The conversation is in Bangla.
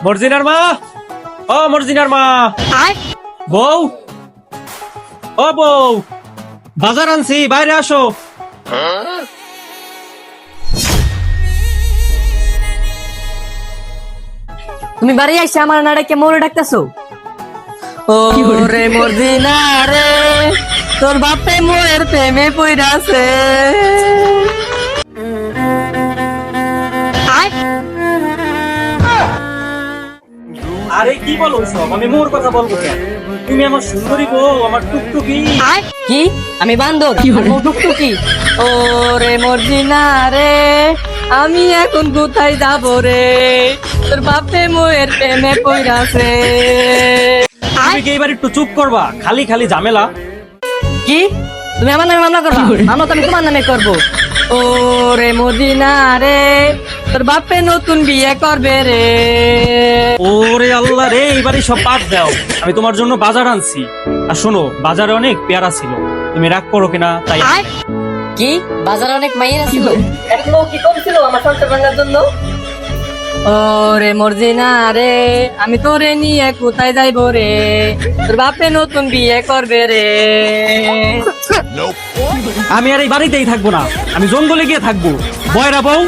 মর্জিনার মা, ও মর্জিনার মা, বউ, ও বউ, বাজার আনছি, বাইরে আসো। তুমি বাড়ি আইসা আমার না ডাকে মোরে ডাকতেছো? ও রে মর্জিনা রে, তোর বাপে মোয়ের প্রেমে পইরাছে। আরে কি বলো সব? আমি মোর কথা বলবো কেন? তুমি আমার সুন্দরী বউ, আমার টুকটুকি। কি আমি বান্দর টুকটুকি? ও রে মর্জিনা রে, আমি এখন কোথায় যাব রে? তোর বাপে মোয়ের প্রেমে পইরাছে। তুমি কি এবার একটু চুপ করবা? খালি খালি ঝামেলা। কি তুমি আমার নামে মামলা করবা? মামলা তো আমি তোমার নামে করবো। ও রে মদিনা রে, তোর বাপে নতুন বিয়ে করবে রে। ওরে আল্লাহ রে, এবারে সব বাদ দাও। আমি তোমার জন্য বাজার আনছি। আর শোনো, বাজারে অনেক পেয়ারা ছিল, তুমি রাগ করো কিনা তাই। কি বাজারে অনেক মাইয়েরা ছিল? এখনো কি কম ছিল আমার সংসার ভাঙার জন্য? ও রে মর্জিনা রে, আমি তোরে নিয়ে কোথায় যাইবো রে? তোর বাপে নতুন বিয়ে করবে রে। আমি আর এই বাড়িতেই থাকবো না, আমি জঙ্গলে গিয়ে থাকবো। বয়রা বউ,